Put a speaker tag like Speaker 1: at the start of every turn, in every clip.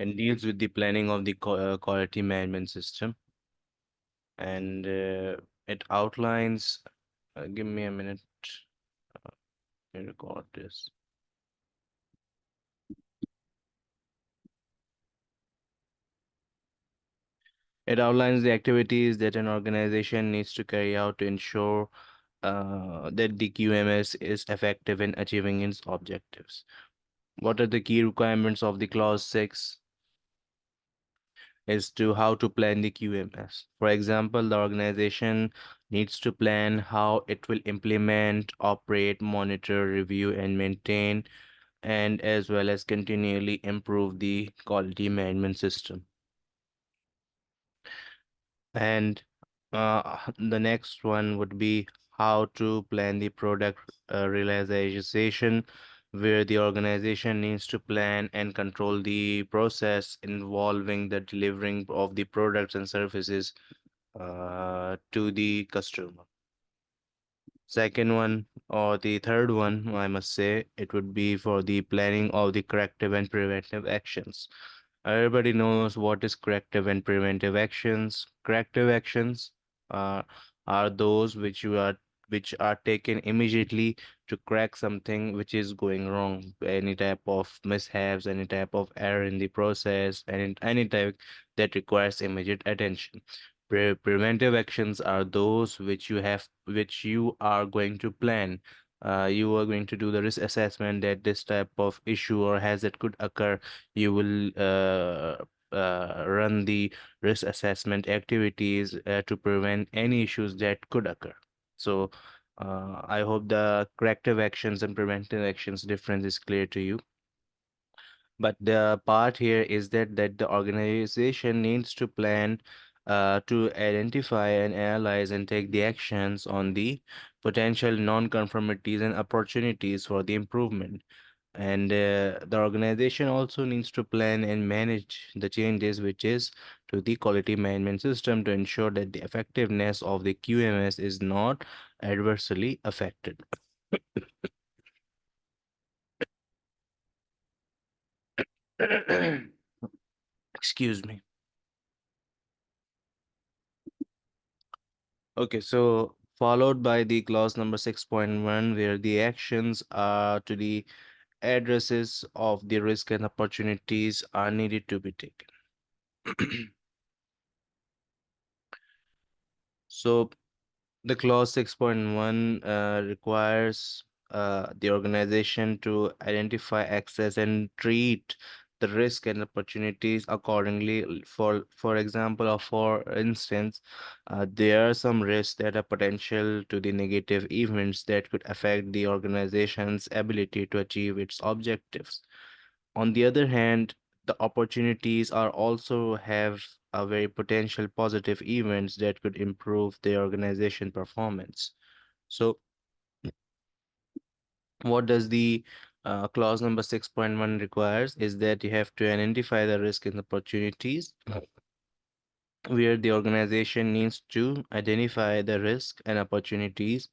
Speaker 1: and deals with the planning of the quality management system. And it outlines, give me a minute, let me record this. It outlines the activities that an organization needs to carry out to ensure that the QMS is effective in achieving its objectives. What are the key requirements of the clause 6 as to how to plan the QMS? For example, the organization needs to plan how it will implement, operate, monitor, review, and maintain, and as well as continually improve the quality management system. And the next one would be how to plan the product realization, where the organization needs to plan and control the process involving the delivering of the products and services to the customer. Second one, or the third one, I must say, it would be for the planning of the corrective and preventive actions. Everybody knows what is corrective and preventive actions. Corrective actions uh, are those which are taken immediately to correct something which is going wrong. Any type of mishaps, any type of error in the process, and any type that requires immediate attention. Preventive actions are those which you are going to plan. You are going to do the risk assessment that this type of issue or hazard could occur. You will run the risk assessment activities to prevent any issues that could occur. So, I hope the corrective actions and preventive actions difference is clear to you. But the part here is that the organization needs to plan to identify and analyze and take the actions on the potential non-conformities and opportunities for the improvement. And the organization also needs to plan and manage the changes which is to the quality management system to ensure that the effectiveness of the QMS is not adversely affected. Excuse me. Okay, so followed by the clause number 6.1, where the actions are to the addresses of the risk and opportunities are needed to be taken. So the clause 6.1 requires the organization to identify, access, and treat the risk and opportunities accordingly. For example, or for instance, there are some risks that are potential to the negative events that could affect the organization's ability to achieve its objectives. On the other hand, the opportunities are also have a very potential positive events that could improve the organization performance. So what does the clause number 6.1 requires is that you have to identify the risk and opportunities where the organization needs to identify the risk and opportunities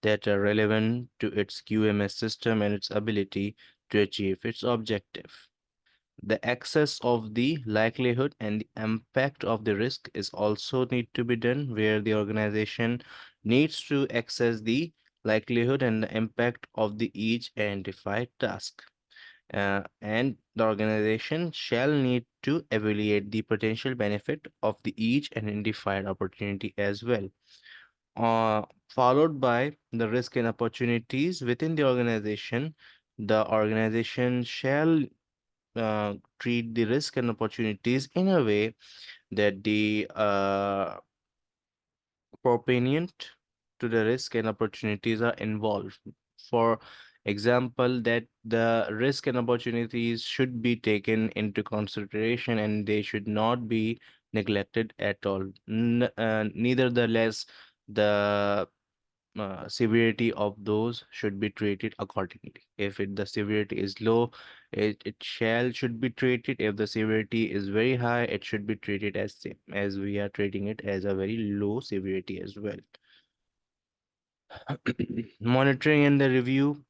Speaker 1: that are relevant to its QMS system and its ability to achieve its objective. The access of the likelihood and the impact of the risk is also need to be done where the organization needs to access the likelihood and the impact of the each identified task. And the organization shall need to evaluate the potential benefit of the each identified opportunity as well. Followed by the risk and opportunities within the organization, the organization shall treat the risk and opportunities in a way that the proponent to the risk and opportunities are involved. For example, that the risk and opportunities should be taken into consideration and they should not be neglected at all. Neither the less the severity of those should be treated accordingly. If the severity is low, it should be treated. If the severity is very high, it should be treated as same as we are treating it as a very low severity as well. Monitoring and the review,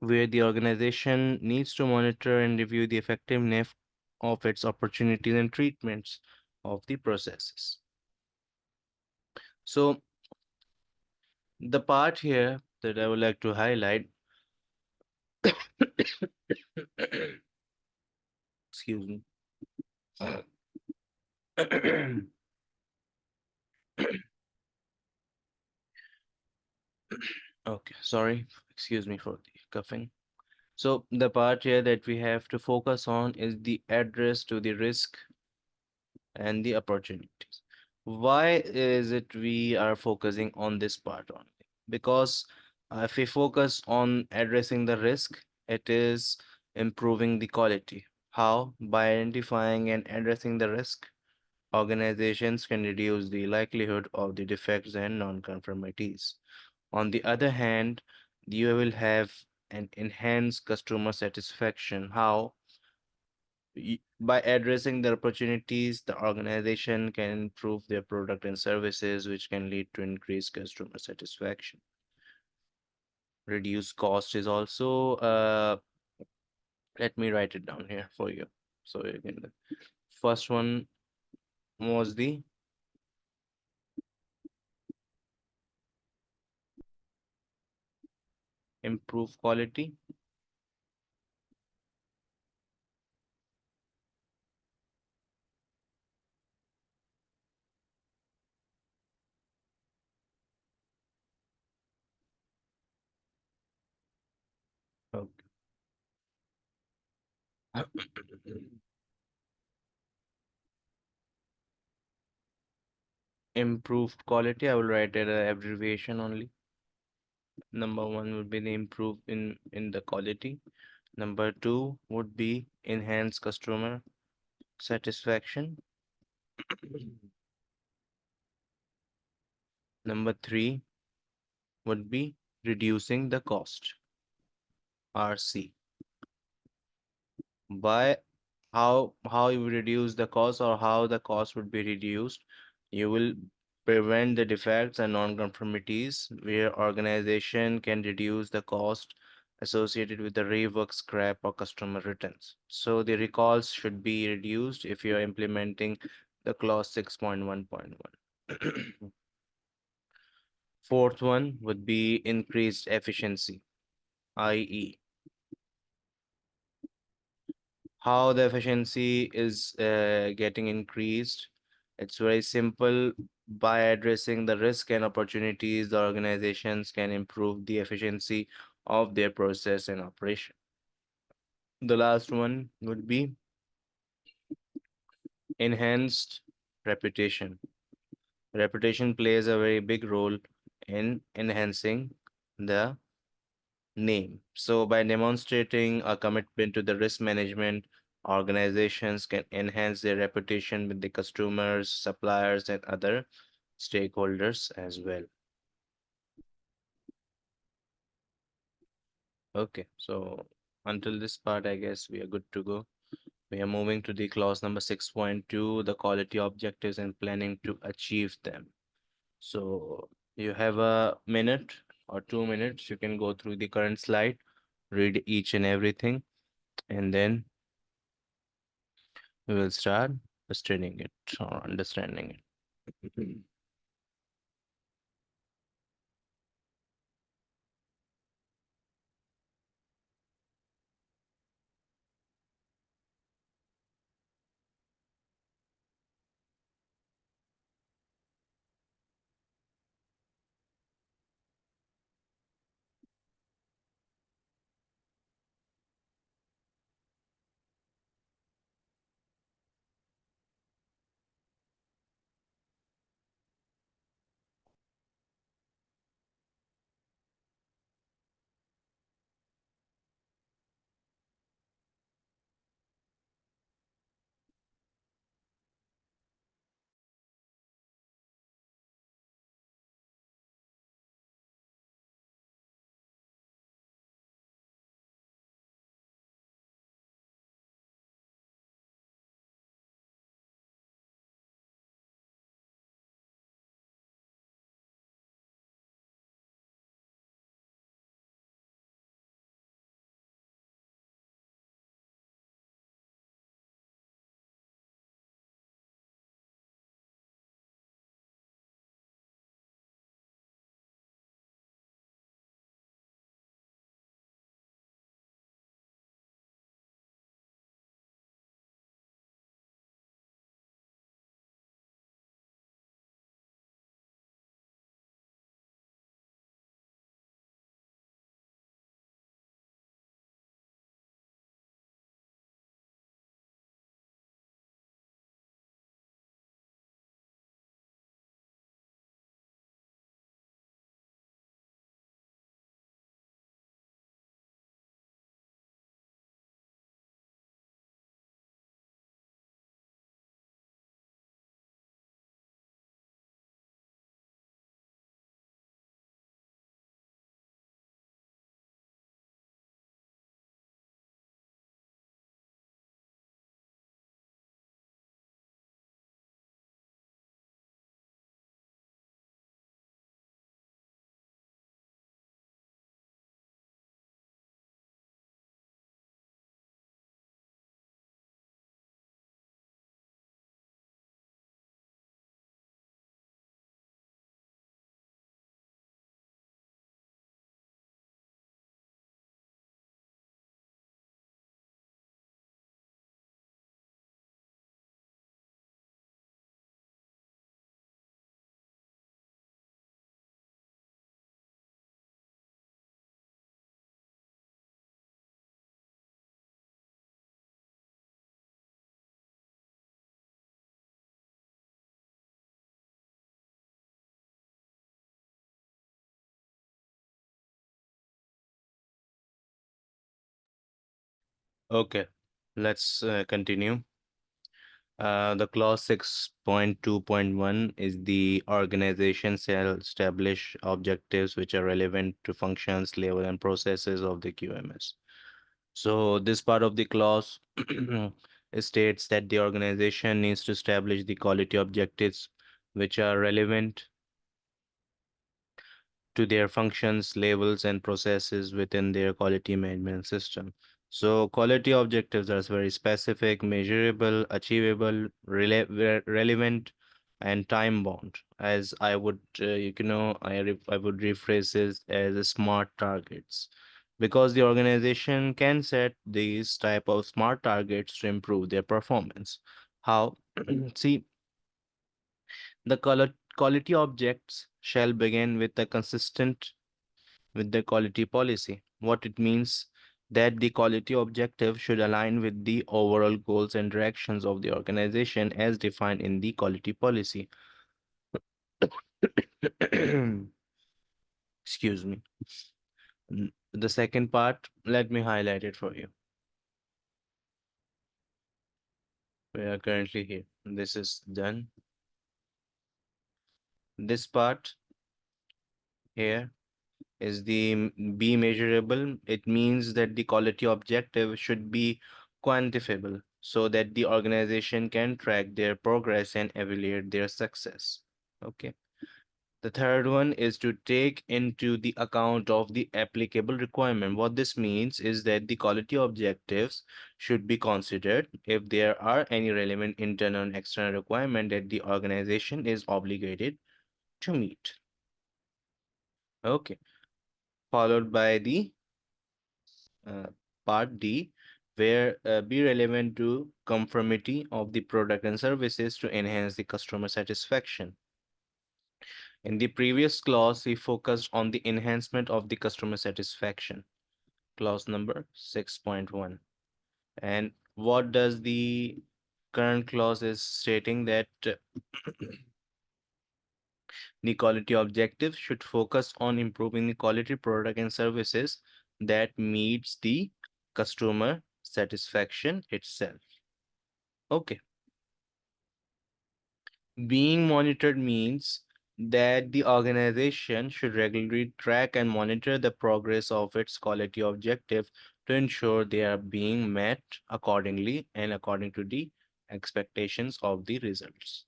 Speaker 1: where the organization needs to monitor and review the effectiveness of its opportunities and treatments of the processes. So the part here that I would like to highlight, excuse me. Okay, sorry. Excuse me for the coughing. So the part here that we have to focus on is the address to the risk and the opportunities. Why is it we are focusing on this part only? Because if we focus on addressing the risk, it is improving the quality. How? By identifying and addressing the risk, organizations can reduce the likelihood of the defects and non-conformities. On the other hand, you will have an enhanced customer satisfaction. How? By addressing the opportunities, the organization can improve their product and services, which can lead to increased customer satisfaction. Reduce cost is also, let me write it down here for you. So you can, first one was the improve quality. Okay. Improved quality, I will write it a abbreviation only. Number one would be the improve in the quality. Number two would be enhance customer satisfaction. Number three would be reducing the cost, RC. By how you reduce the cost or how the cost would be reduced, you will prevent the defects and non-conformities where organization can reduce the cost associated with the rework, scrap, or customer returns. So the recalls should be reduced if you are implementing the clause 6.1.1. Fourth one would be increased efficiency, i.e., how the efficiency is getting increased. It's very simple. By addressing the risk and opportunities, the organizations can improve the efficiency of their process and operation. The last one would be enhanced reputation. Reputation plays a very big role in enhancing the name. So, by demonstrating a commitment to the risk management, organizations can enhance their reputation with the customers, suppliers, and other stakeholders as well. Okay, so until this part, I guess we are good to go. We are moving to the clause number 6.2, the quality objectives and planning to achieve them. So, you have a minute or 2 minutes. You can go through the current slide, read each and everything, and then we will start studying it or understanding it. Okay, let's continue. The clause 6.2.1 is the organization shall establish objectives which are relevant to functions, level, and processes of the QMS. So this part of the clause states that the organization needs to establish the quality objectives which are relevant to their functions, labels, and processes within their quality management system. So, quality objectives are very specific, measurable, achievable, relevant, and time bound. As I would, I would rephrase this as a smart targets, because the organization can set these type of smart targets to improve their performance. How? See, the quality objects shall begin with a consistent with the quality policy. What it means that the quality objective should align with the overall goals and directions of the organization as defined in the quality policy. Excuse me. The second part, let me highlight it for you. We are currently here. This is done. This part here is the be measurable. It means that the quality objective should be quantifiable so that the organization can track their progress and evaluate their success. Okay. The third one is to take into the account of the applicable requirement. What this means is that the quality objectives should be considered if there are any relevant internal and external requirement that the organization is obligated to meet. Okay. Followed by the uh, part D, where be relevant to conformity of the product and services to enhance the customer satisfaction. In the previous clause, we focused on the enhancement of the customer satisfaction, clause number 6.1. And what does the current clause is stating that the quality objective should focus on improving the quality product and services that meets the customer satisfaction itself. Okay. Being monitored means that the organization should regularly track and monitor the progress of its quality objective to ensure they are being met accordingly and according to the expectations of the results.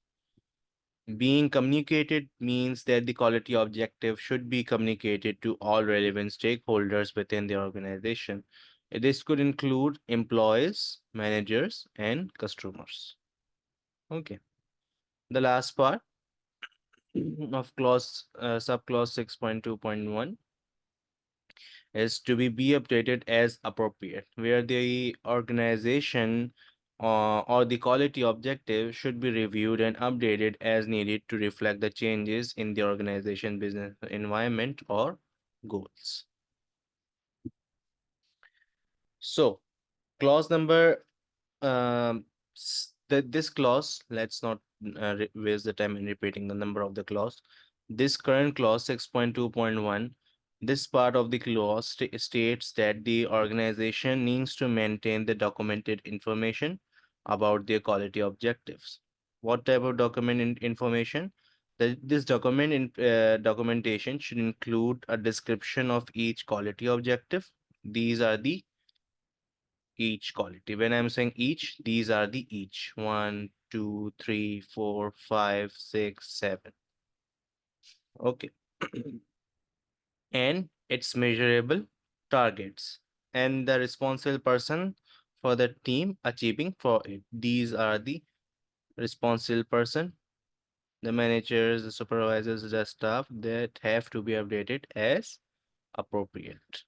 Speaker 1: Being communicated means that the quality objective should be communicated to all relevant stakeholders within the organization. This could include employees, managers, and customers. Okay. The last part of subclause 6.2.1 is to be updated as appropriate, where the organization or the quality objective should be reviewed and updated as needed to reflect the changes in the organization business environment or goals. So, clause number this clause, let's not waste the time in repeating the number of the clause. This current clause 6.2.1, this part of the clause states that the organization needs to maintain the documented information about their quality objectives. What type of information? This documentation should include a description of each quality objective. These are the each quality. When I'm saying each, these are the each. One, two, three, four, five, six, seven. Okay. And it's measurable targets and the responsible person for the team achieving for it. These are the responsible person, the managers, the supervisors, the staff that have to be updated as appropriate.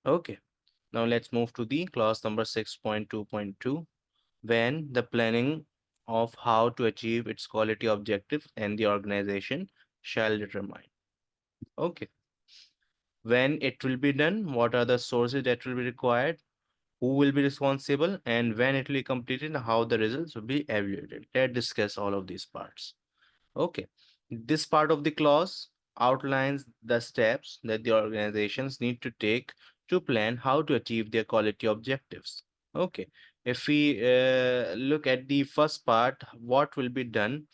Speaker 1: Okay. Now let's move to the clause number 6.2.2, when the planning of how to achieve its quality objectives and the organization shall determine. Okay. When it will be done, what are the sources that will be required, who will be responsible, and when it will be completed, and how the results will be evaluated. Let's discuss all of these parts. Okay. This part of the clause outlines the steps that the organizations need to take to plan how to achieve their quality objectives. Okay, if we look at the first part, what will be done?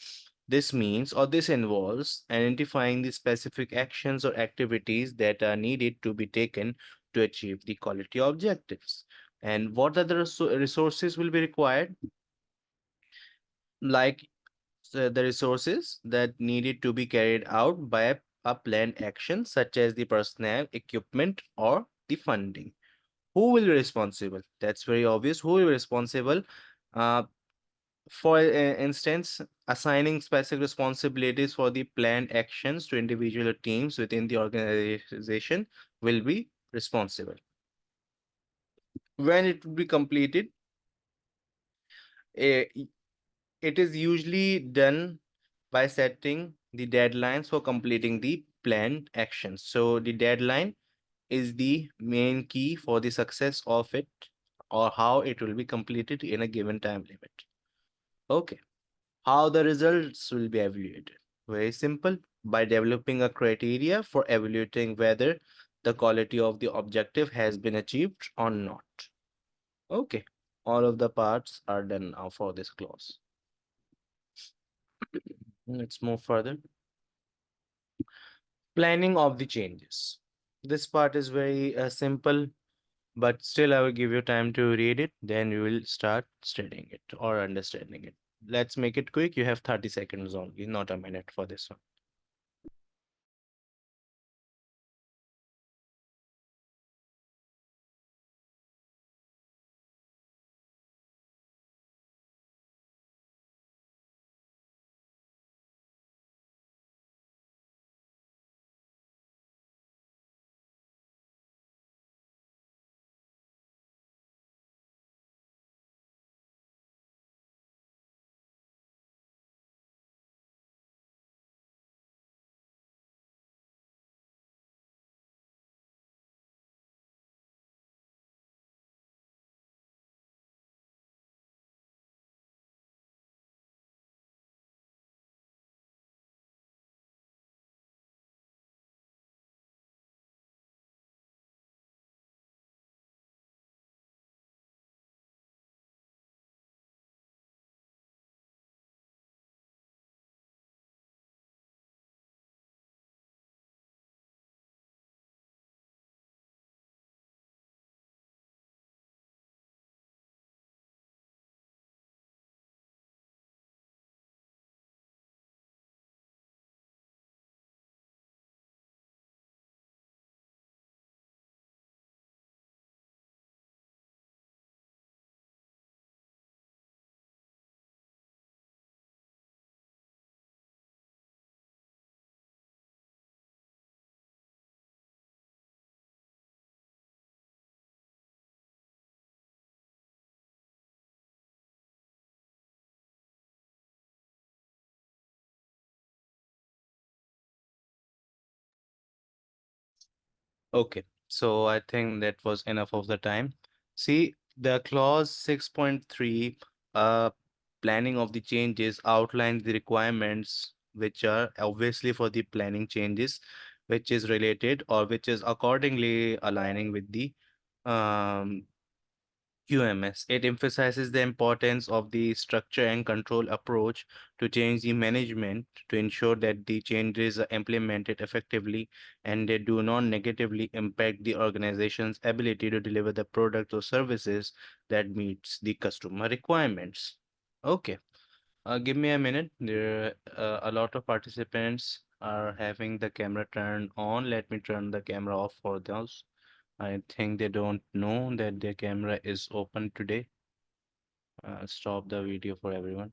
Speaker 1: This means or this involves identifying the specific actions or activities that are needed to be taken to achieve the quality objectives. And what are the resources will be required? Like the resources that needed to be carried out by a planned action, such as the personnel, equipment, or the funding. Who will be responsible? That's very obvious. Who will be responsible? Uh, for instance, assigning specific responsibilities for the planned actions to individual teams within the organization will be responsible. When it will be completed, eh, it is usually done by setting the deadlines for completing the planned actions. So the deadline is the main key for the success of it or how it will be completed in a given time limit. Okay. How the results will be evaluated? Very simple. By developing a criteria for evaluating whether the quality of the objective has been achieved or not. Okay. All of the parts are done now for this clause. Let's move further. Planning of the changes. This part is very simple, but still I will give you time to read it. Then you will start studying it or understanding it. Let's make it quick. You have 30 seconds only, not a minute for this one. Okay, so I think that was enough of the time. See, the clause 6.3, planning of the changes outlines the requirements which are obviously for the planning changes, which is related or which is accordingly aligning with the um, QMS. It emphasizes the importance of the structure and control approach to change the management to ensure that the changes are implemented effectively and they do not negatively impact the organization's ability to deliver the products or services that meets the customer requirements. Okay, give me a minute. There a lot of participants are having the camera turned on. Let me turn the camera off for those. I think they don't know that their camera is open today. Stop the video for everyone.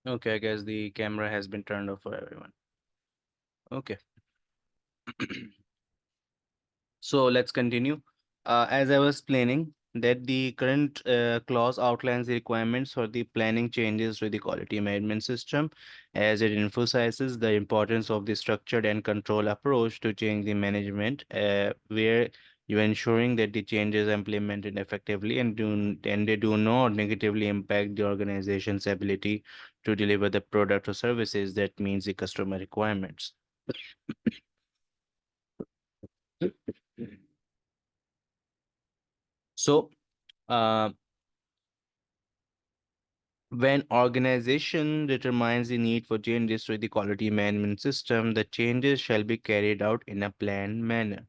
Speaker 1: Okay, I guess the camera has been turned off for everyone. Okay. So let's continue. As I was planning, that the current clause outlines the requirements for the planning changes to the quality management system, as it emphasizes the importance of the structured and control approach to change the management, where you're ensuring that the changes are implemented effectively and they do not negatively impact the organization's ability to deliver the product or services that meets the customer requirements. So, uh, when organization determines the need for changes to the quality management system, the changes shall be carried out in a planned manner.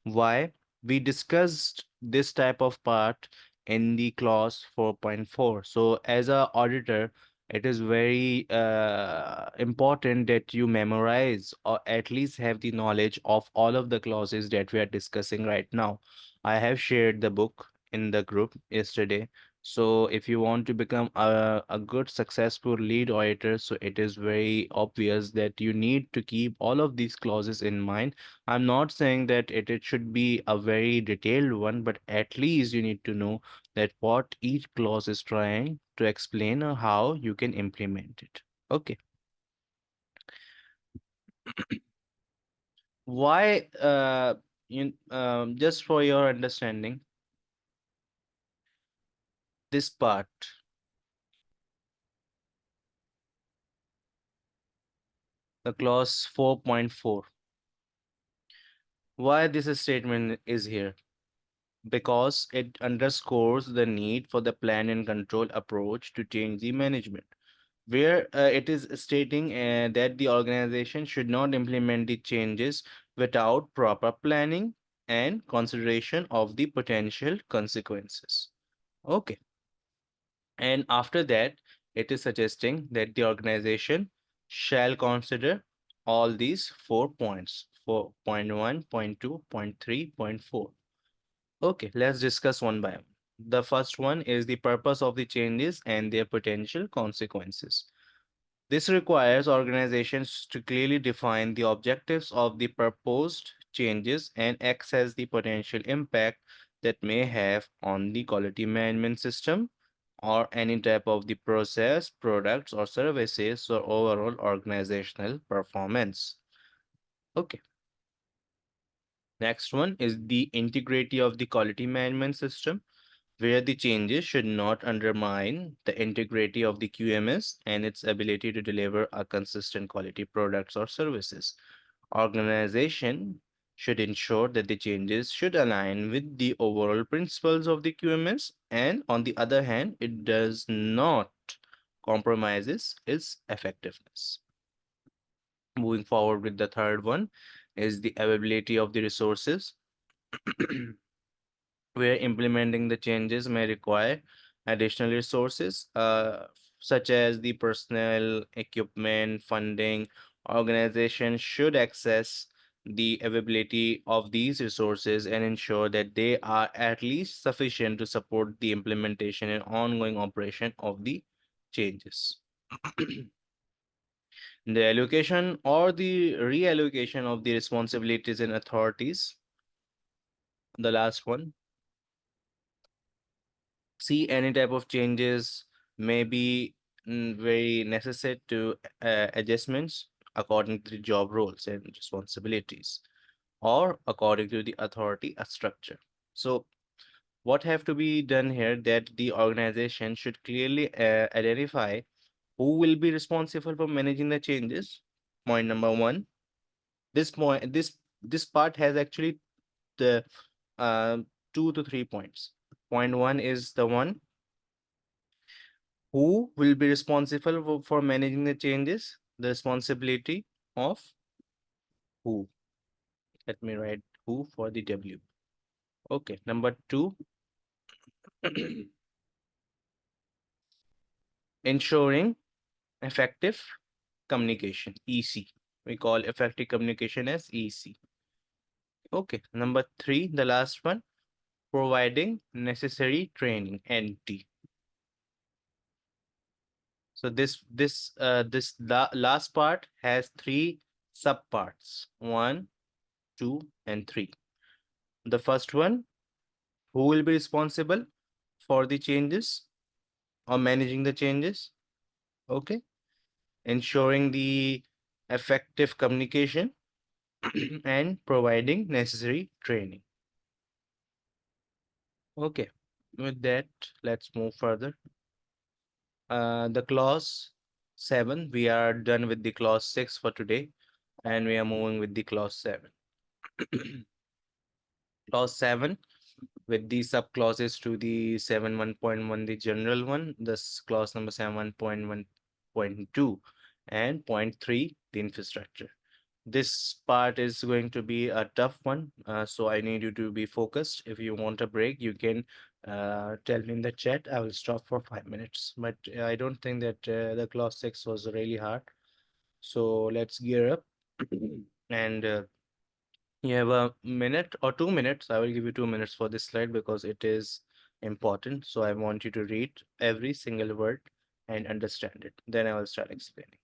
Speaker 1: Why? We discussed this type of part in the clause 4.4. So, as a auditor, it is very important that you memorize or at least have the knowledge of all of the clauses that we are discussing right now. I have shared the book in the group yesterday. So, if you want to become a good, successful lead auditor, so it is very obvious that you need to keep all of these clauses in mind. I'm not saying that it should be a very detailed one, but at least you need to know that what each clause is trying to explain or how you can implement it. Okay. Why, just for your understanding, this part, the clause 4.4, why this statement is here? Because it underscores the need for the plan and control approach to change the management, where it is stating that the organization should not implement the changes without proper planning and consideration of the potential consequences. Okay. And after that, it is suggesting that the organization shall consider all these 4 points: 4.1, point 2, point 3, point 4. Okay, let's discuss one by one. The first one is the purpose of the changes and their potential consequences. This requires organizations to clearly define the objectives of the proposed changes and assess the potential impact that may have on the quality management system or any type of the process, products, or services or overall organizational performance. Okay. Next one is the integrity of the quality management system, where the changes should not undermine the integrity of the QMS and its ability to deliver a consistent quality products or services. Organization should ensure that the changes should align with the overall principles of the QMS, and on the other hand, it does not compromises its effectiveness. Moving forward with the third one is the availability of the resources, where implementing the changes may require additional resources, such as the personnel, equipment, funding. Organizations should access the availability of these resources and ensure that they are at least sufficient to support the implementation and ongoing operation of the changes. The allocation or the reallocation of the responsibilities and authorities, the last one. See, any type of changes may be very necessary to adjustments according to the job roles and responsibilities or according to the authority structure. So what have to be done here, that the organization should clearly identify who will be responsible for managing the changes. Point number one. This part has actually the uh, 2 to 3 points. Point one is the one who will be responsible for managing the changes, the responsibility of who. Let me write who for the W. Okay, number two, ensuring effective communication, EC. We call effective communication as EC. Okay, number three, the last one, providing necessary training, NT. So this la last part has three subparts, one, two, and three. The first one, who will be responsible for the changes or managing the changes? Okay. Ensuring the effective communication and providing necessary training. Okay. With that, let's move further. The clause 7, we are done with the clause 6 for today, and we are moving with the clause 7. Clause 7 with the subclauses to the 7.1.1, the general one, this clause number 7.1.2, and point 3, the infrastructure. This part is going to be a tough one, so I need you to be focused. If you want a break, you can tell me in the chat. I will stop for 5 minutes. But I don't think that the clause 6 was really hard. So let's gear up. And you have a minute or 2 minutes. I will give you 2 minutes for this slide because it is important. So I want you to read every single word and understand it. Then I will start explaining.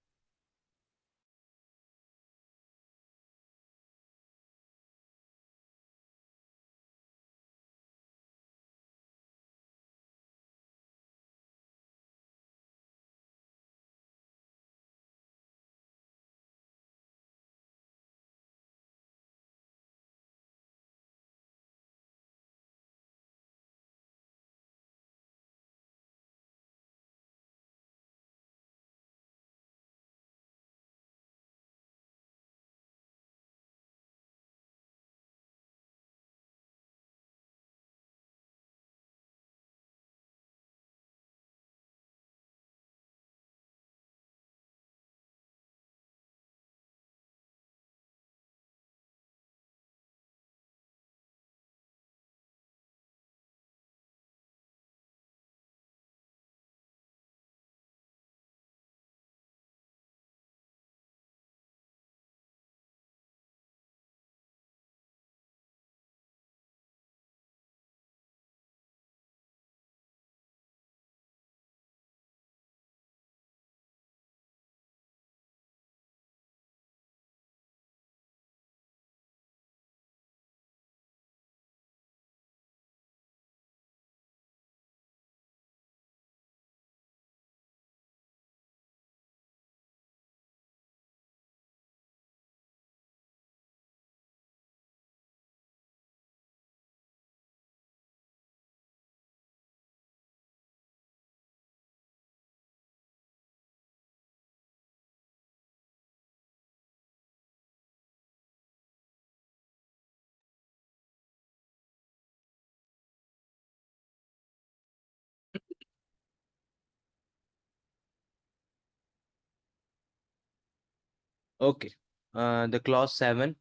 Speaker 1: Okay. The clause 7,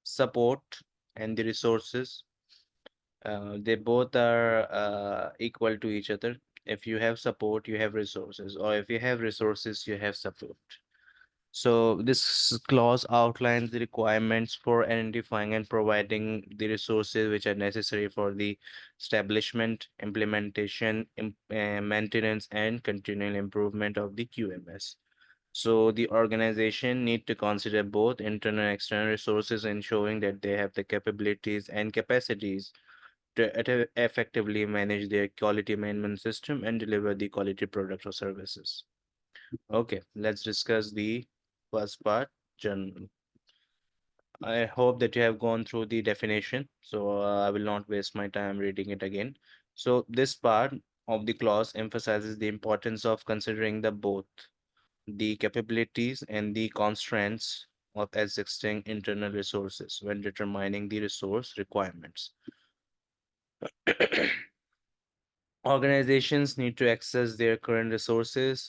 Speaker 1: support and the resources. They both are equal to each other. If you have support, you have resources, or if you have resources, you have support. So this clause outlines the requirements for identifying and providing the resources which are necessary for the establishment, implementation, maintenance, and continual improvement of the QMS. So the organization need to consider both internal and external resources, ensuring that they have the capabilities and capacities to effectively manage their quality management system and deliver the quality products or services. Okay, let's discuss the first part, journal. I hope that you have gone through the definition, so I will not waste my time reading it again. So this part of the clause emphasizes the importance of considering the both the capabilities and the constraints of existing internal resources when determining the resource requirements. Organizations need to access their current resources,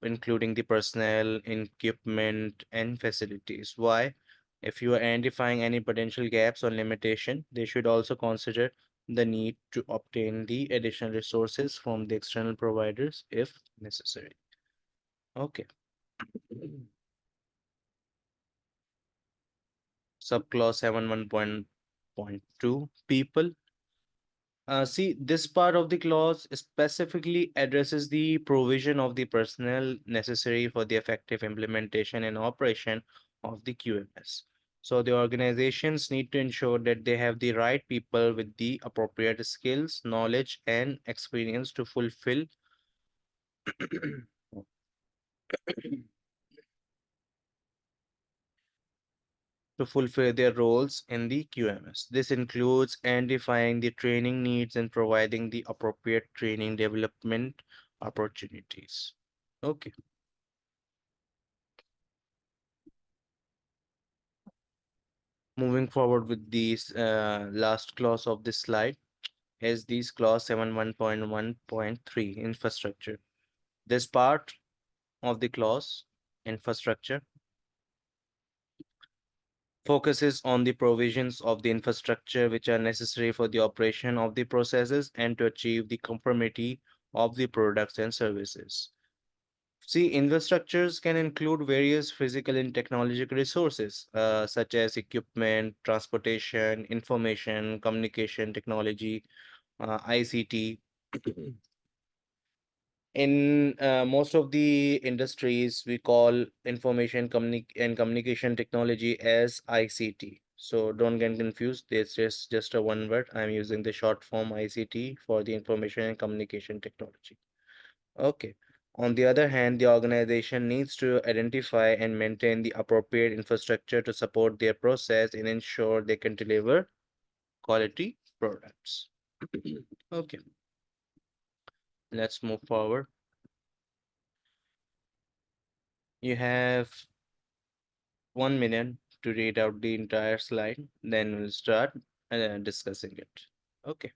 Speaker 1: including the personnel, equipment, and facilities. Why? If you are identifying any potential gaps or limitation, they should also consider the need to obtain the additional resources from the external providers if necessary. Okay. Subclause 7.1.2, people. See, this part of the clause specifically addresses the provision of the personnel necessary for the effective implementation and operation of the QMS. So the organizations need to ensure that they have the right people with the appropriate skills, knowledge, and experience to fulfill their roles in the QMS. This includes identifying the training needs and providing the appropriate training development opportunities. Okay, moving forward with this last clause of this slide is this clause 71.1.3 infrastructure. This part of the clause infrastructure focuses on the provisions of the infrastructure which are necessary for the operation of the processes and to achieve the conformity of the products and services. See, infrastructures can include various physical and technological resources, such as equipment, transportation, information, communication technology, ICT. In most of the industries, we call and communication technology as ICT. So don't get confused. It's just a one word. I'm using the short form ICT for the information and communication technology. Okay. On the other hand, the organization needs to identify and maintain the appropriate infrastructure to support their process and ensure they can deliver quality products. Okay, let's move forward. You have 1 minute to read out the entire slide, then we'll start discussing it. Okay.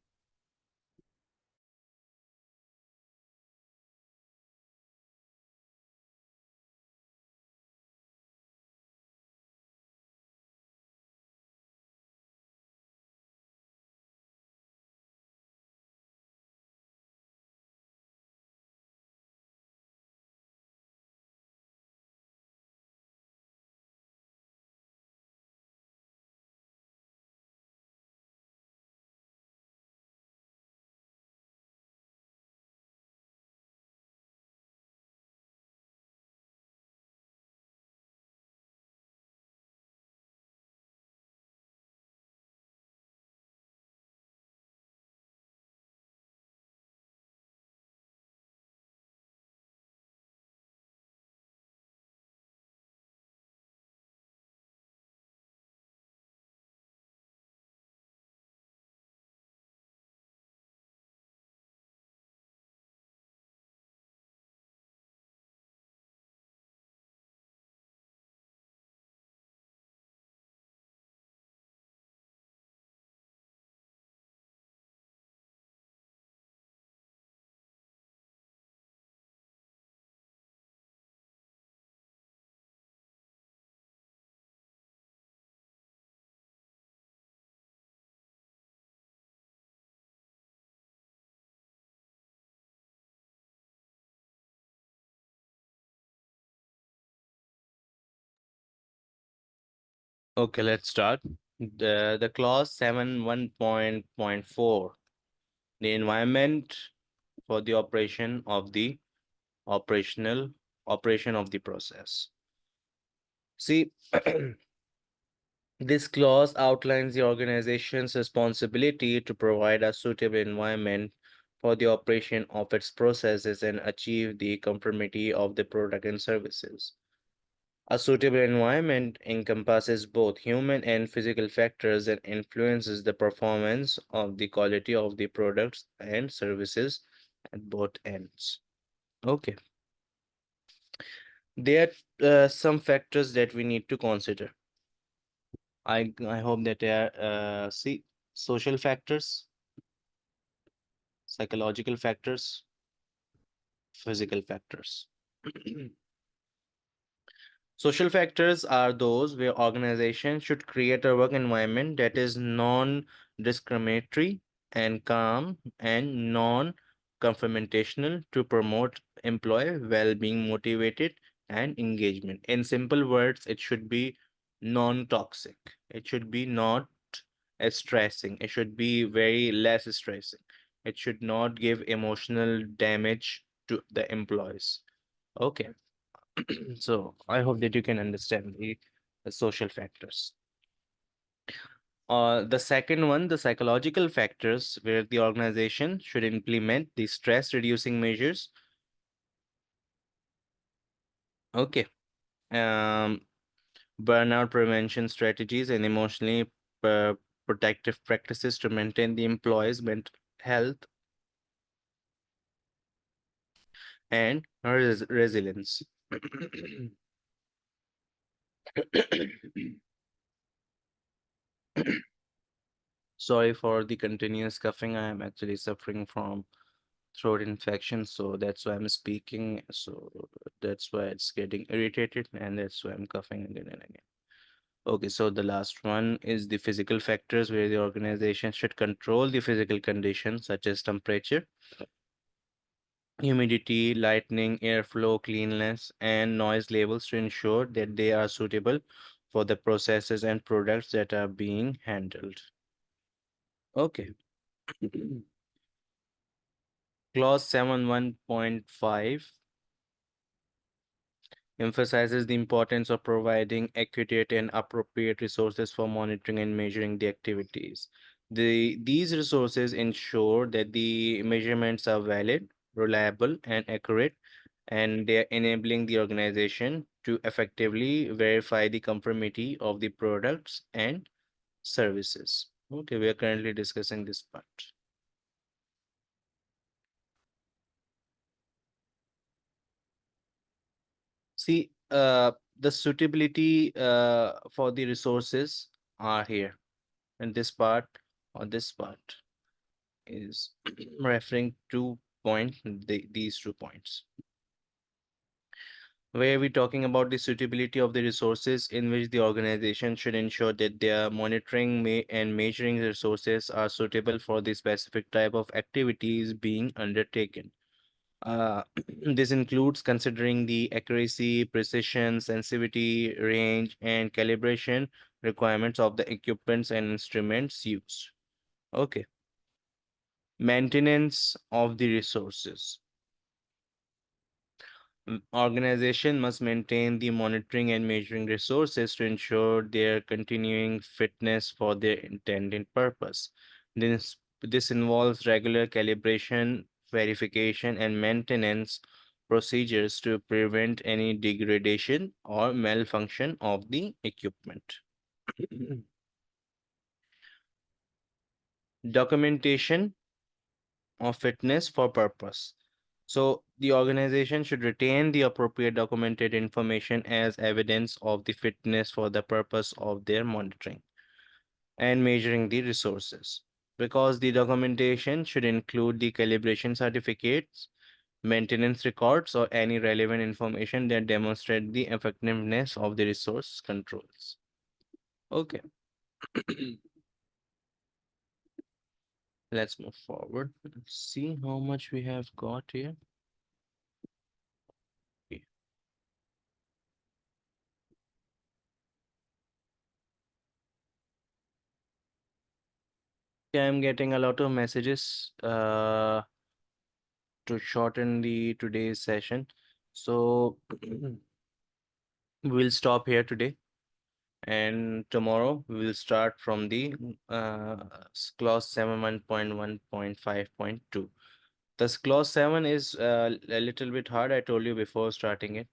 Speaker 1: Okay, let's start. The clause 7.1.4, the environment for the operational operation of the process. See, this clause outlines the organization's responsibility to provide a suitable environment for the operation of its processes and achieve the conformity of the product and services. A suitable environment encompasses both human and physical factors and influences the performance of the quality of the products and services at both ends. Okay, there are some factors that we need to consider. I hope that they are see social factors, psychological factors, physical factors. Social factors are those where organizations should create a work environment that is non-discriminatory and calm and non-confrontational to promote employee well-being, motivated, and engagement. In simple words, it should be non-toxic. It should be not stressing. It should be very less stressing. It should not give emotional damage to the employees. Okay. So I hope that you can understand the social factors. The second one, the psychological factors, where the organization should implement the stress reducing measures. Okay. Um, Burnout prevention strategies and emotionally uh, protective practices to maintain the employees' mental health and resilience. Sorry for the continuous coughing. I am actually suffering from throat infection, so that's why I'm speaking. So that's why it's getting irritated, and that's why I'm coughing again and again. Okay, so the last one is the physical factors where the organization should control the physical conditions such as temperature, humidity, lighting, airflow, cleanliness, and noise levels to ensure that they are suitable for the processes and products that are being handled. Okay. Clause 7.1.5 emphasizes the importance of providing accurate and appropriate resources for monitoring and measuring the activities. These resources ensure that the measurements are valid, reliable, and accurate, and they are enabling the organization to effectively verify the conformity of the products and services. Okay, we are currently discussing this part. See, the suitability for the resources are here. And this part or this part is referring to these 2 points. Where we're talking about the suitability of the resources in which the organization should ensure that their monitoring and measuring resources are suitable for the specific type of activities being undertaken. Uh, this includes considering the accuracy, precision, sensitivity, range, and calibration requirements of the equipments and instruments used. Okay. Maintenance of the resources. Organization must maintain the monitoring and measuring resources to ensure their continuing fitness for their intended purpose. This involves regular calibration, verification, and maintenance procedures to prevent any degradation or malfunction of the equipment. Documentation of fitness for purpose. So the organization should retain the appropriate documented information as evidence of the fitness for the purpose of their monitoring and measuring the resources. Because the documentation should include the calibration certificates, maintenance records, or any relevant information that demonstrate the effectiveness of the resource controls. Okay, let's move forward. Let's see how much we have got here. Okay. Yeah, I'm getting a lot of messages to shorten the today's session. So we'll stop here today, and tomorrow we'll start from the clause 7.1.5.2. This clause 7 is a little bit hard. I told you before starting it.